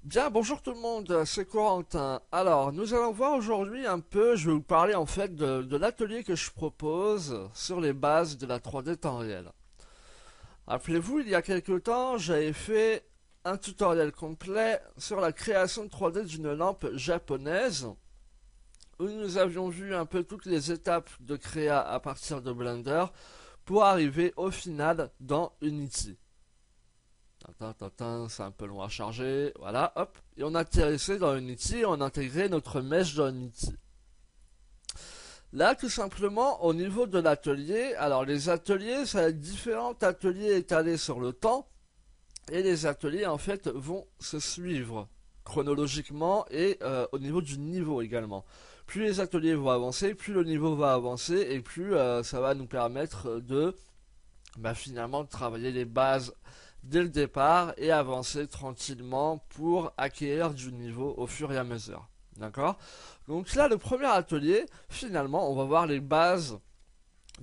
Bien, bonjour tout le monde, c'est Corentin. Alors, nous allons voir aujourd'hui un peu, je vais vous parler en fait de l'atelier que je propose sur les bases de la 3D temps réel. Rappelez-vous, il y a quelque temps, j'avais fait un tutoriel complet sur la création de 3D d'une lampe japonaise, où nous avions vu un peu toutes les étapes de créa à partir de Blender pour arriver au final dans Unity. C'est un peu long à charger. Voilà, hop. Et on atterrissait dans Unity et on intégrait notre mesh dans Unity. Là, tout simplement, au niveau de l'atelier, alors les ateliers, ça va être différents ateliers étalés sur le temps. Et les ateliers, en fait, vont se suivre chronologiquement et au niveau du niveau également. Plus les ateliers vont avancer, plus le niveau va avancer et plus ça va nous permettre de finalement de travailler les bases dès le départ et avancer tranquillement pour acquérir du niveau au fur et à mesure. D'accord? Donc là, le premier atelier, finalement, on va voir les bases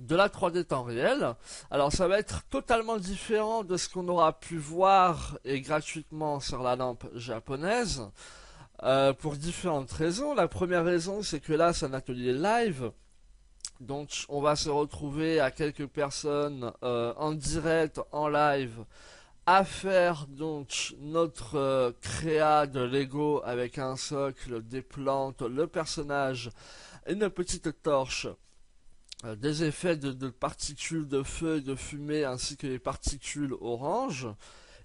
de la 3D temps réel. Alors ça va être totalement différent de ce qu'on aura pu voir et gratuitement sur la lampe japonaise. Pour différentes raisons. La première raison, c'est que là, c'est un atelier live. Donc on va se retrouver à quelques personnes en direct, en live, à faire donc notre créa de Lego avec un socle, des plantes, le personnage, une petite torche, des effets de particules de feu et de fumée ainsi que les particules orange.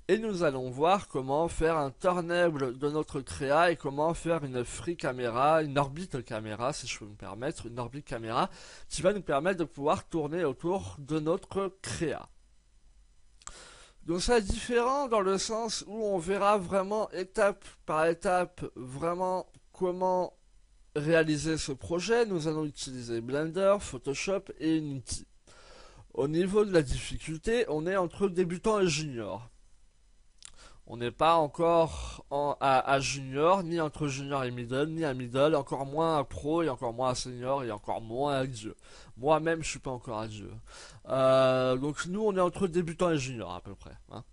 Et nous allons voir comment faire un turntable de notre créa et comment faire une free caméra, une orbite caméra, si je peux me permettre, une orbite caméra qui va nous permettre de pouvoir tourner autour de notre créa. Donc ça est différent dans le sens où on verra vraiment étape par étape vraiment comment réaliser ce projet. Nous allons utiliser Blender, Photoshop et Unity. Au niveau de la difficulté, on est entre débutant et junior. On n'est pas encore à junior, ni entre junior et middle, ni à middle, encore moins à pro, et encore moins à senior, et encore moins à dieu. Moi-même, je suis pas encore à dieu. Donc nous, on est entre débutant et junior à peu près. Hein.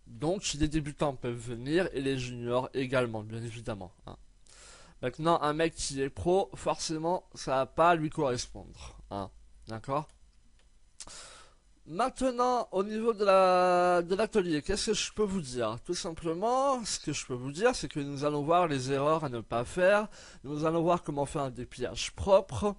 Donc les débutants peuvent venir, et les juniors également, bien évidemment. Hein. Maintenant, un mec qui est pro, forcément, ça va pas lui correspondre. Hein. D'accord? Maintenant, au niveau de l'atelier, qu'est-ce que je peux vous dire? Tout simplement, ce que je peux vous dire, c'est que nous allons voir les erreurs à ne pas faire. Nous allons voir comment faire un dépillage propre,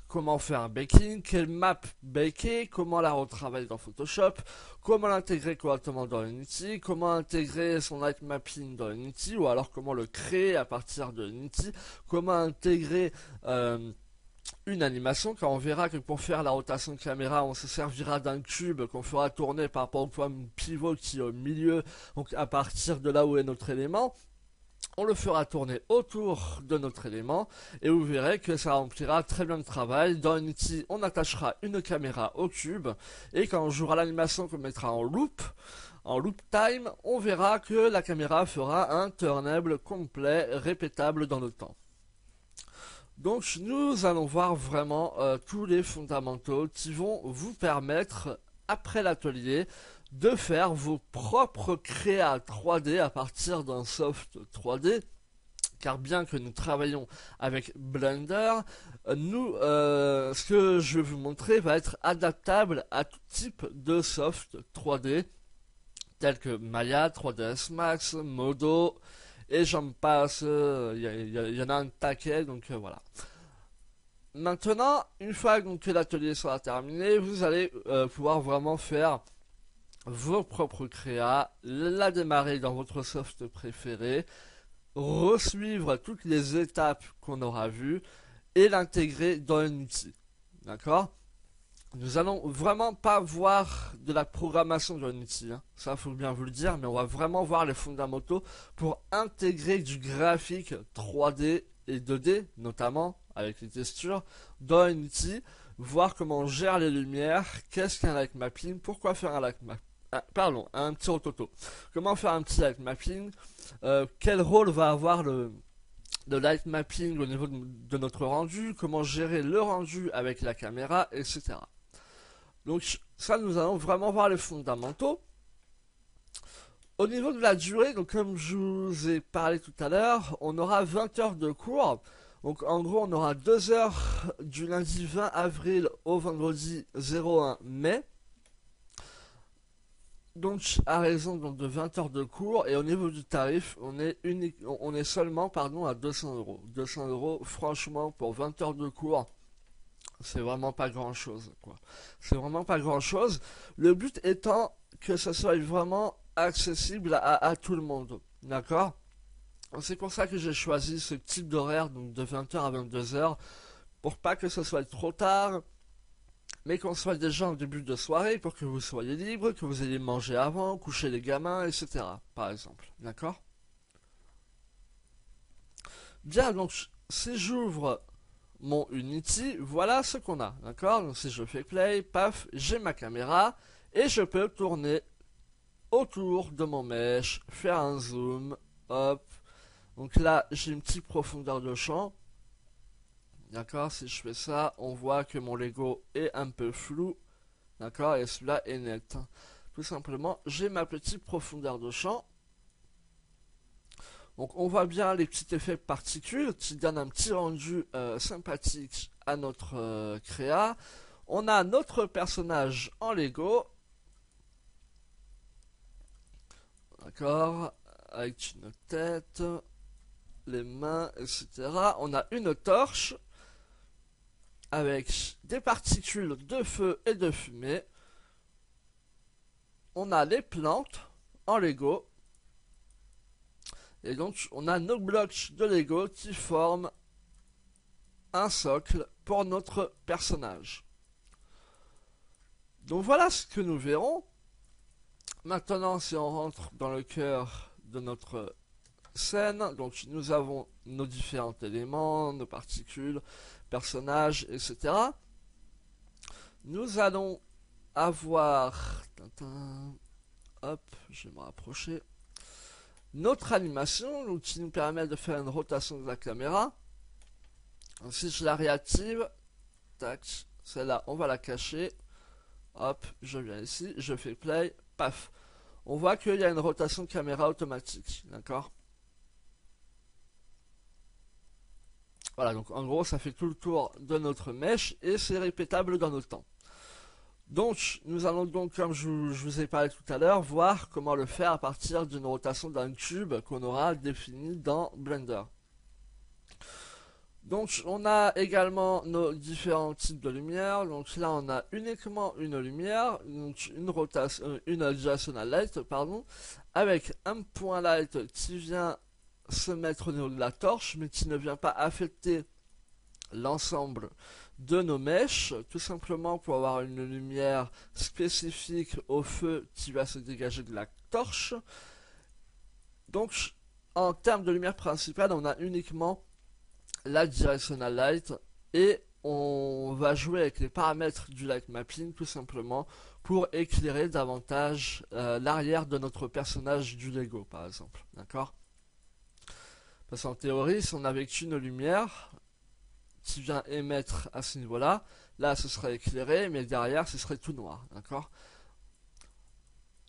comment faire un baking, quelle map baker, comment la retravailler dans Photoshop, comment l'intégrer correctement dans Unity, comment intégrer son light mapping dans Unity, ou alors comment le créer à partir de Unity, comment intégrer une animation, car on verra que pour faire la rotation de caméra, on se servira d'un cube qu'on fera tourner par rapport au point pivot qui est au milieu, donc à partir de là où est notre élément. On le fera tourner autour de notre élément et vous verrez que ça remplira très bien le travail. Dans Unity, on attachera une caméra au cube et quand on jouera l'animation qu'on mettra en loop time, on verra que la caméra fera un turnable complet, répétable dans le temps. Donc nous allons voir vraiment tous les fondamentaux qui vont vous permettre, après l'atelier, de faire vos propres créas 3D à partir d'un soft 3D. Car bien que nous travaillons avec Blender, ce que je vais vous montrer va être adaptable à tout type de soft 3D, tels que Maya, 3ds Max, Modo, et j'en passe, y en a un taquet, donc voilà. Maintenant, une fois donc, que l'atelier sera terminé, vous allez pouvoir vraiment faire vos propres créas, la démarrer dans votre soft préféré, resuivre toutes les étapes qu'on aura vues et l'intégrer dans Unity. D'accord? Nous allons vraiment pas voir de la programmation dans Unity, hein. Ça faut bien vous le dire, mais on va vraiment voir les fondamentaux pour intégrer du graphique 3D et 2D, notamment avec les textures, dans Unity, voir comment on gère les lumières, qu'est-ce qu'un light mapping, pourquoi faire un light mapping, un petit rototo. Comment faire un petit light mapping, quel rôle va avoir le light mapping au niveau de notre rendu, comment gérer le rendu avec la caméra, etc. Donc ça, nous allons vraiment voir les fondamentaux. Au niveau de la durée, donc comme je vous ai parlé tout à l'heure, on aura 20 heures de cours. Donc en gros, on aura 2 heures du lundi 20 avril au vendredi 01 mai. Donc à raison donc, de 20 heures de cours. Et au niveau du tarif, on est seulement pardon, à 200 euros. 200 euros, franchement, pour 20 heures de cours, c'est vraiment pas grand chose, quoi. C'est vraiment pas grand chose. Le but étant que ça soit vraiment accessible à tout le monde. D'accord? C'est pour ça que j'ai choisi ce type d'horaire, donc de 20 heures à 22 heures, pour pas que ce soit trop tard, mais qu'on soit déjà en début de soirée, pour que vous soyez libre, que vous ayez mangé avant, coucher les gamins, etc. Par exemple. D'accord? Bien, donc si j'ouvre mon Unity, voilà ce qu'on a, d'accord? Donc si je fais play, paf, j'ai ma caméra et je peux tourner autour de mon mesh, faire un zoom, hop. Donc là, j'ai une petite profondeur de champ, d'accord? Si je fais ça, on voit que mon Lego est un peu flou, d'accord? Et celui-là est net. Tout simplement, j'ai ma petite profondeur de champ. Donc on voit bien les petits effets particules qui donnent un petit rendu sympathique à notre créa. On a notre personnage en Lego. D'accord, avec une tête, les mains, etc. On a une torche avec des particules de feu et de fumée. On a les plantes en Lego. Et donc, on a nos blocs de Lego qui forment un socle pour notre personnage. Donc voilà ce que nous verrons. Maintenant, si on rentre dans le cœur de notre scène, donc nous avons nos différents éléments, nos particules, personnages, etc. Nous allons avoir... Hop, je vais me rapprocher. Notre animation, donc, qui nous permet de faire une rotation de la caméra. Si je la réactive, tac, celle-là, on va la cacher. Hop, je viens ici, je fais play, paf. On voit qu'il y a une rotation de caméra automatique, d'accord? Voilà, donc en gros, ça fait tout le tour de notre mèche et c'est répétable dans le temps. Donc, nous allons donc, comme je vous ai parlé tout à l'heure, voir comment le faire à partir d'une rotation d'un cube qu'on aura défini dans Blender. Donc, on a également nos différents types de lumière. Donc là, on a uniquement une lumière, donc une rotation, une directional light, pardon, avec un point light qui vient se mettre au niveau de la torche, mais qui ne vient pas affecter l'ensemble de nos mèches, tout simplement pour avoir une lumière spécifique au feu qui va se dégager de la torche. Donc, en termes de lumière principale, on a uniquement la directional light et on va jouer avec les paramètres du light mapping tout simplement pour éclairer davantage l'arrière de notre personnage du Lego par exemple, d'accord? Parce qu'en théorie, si on avait qu'une lumière qui vient émettre à ce niveau-là, là ce serait éclairé, mais derrière ce serait tout noir, d'accord?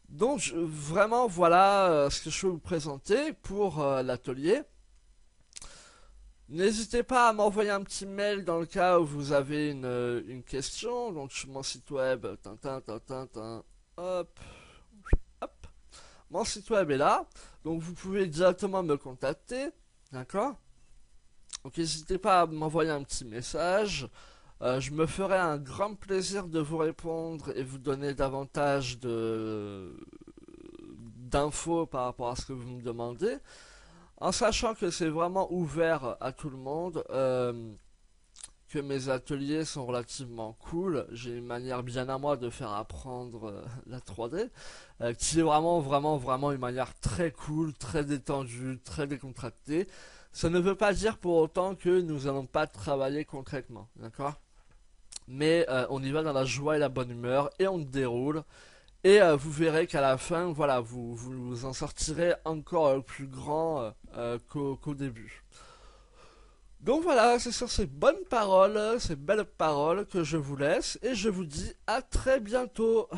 Donc vraiment voilà ce que je peux vous présenter pour l'atelier. N'hésitez pas à m'envoyer un petit mail dans le cas où vous avez une question. Donc sur mon site web, hop, hop. Mon site web est là. Donc vous pouvez directement me contacter. D'accord? Donc n'hésitez pas à m'envoyer un petit message. Je me ferai un grand plaisir de vous répondre et vous donner davantage d'infos par rapport à ce que vous me demandez. En sachant que c'est vraiment ouvert à tout le monde, que mes ateliers sont relativement cool, j'ai une manière bien à moi de faire apprendre la 3D, qui est vraiment une manière très cool, très détendue, très décontractée. Ça ne veut pas dire pour autant que nous allons pas travailler concrètement, d'accord? Mais on y va dans la joie et la bonne humeur et on déroule. Et vous verrez qu'à la fin, voilà, vous en sortirez encore plus grand qu'au début. Donc voilà, c'est sur ces bonnes paroles, ces belles paroles que je vous laisse et je vous dis à très bientôt.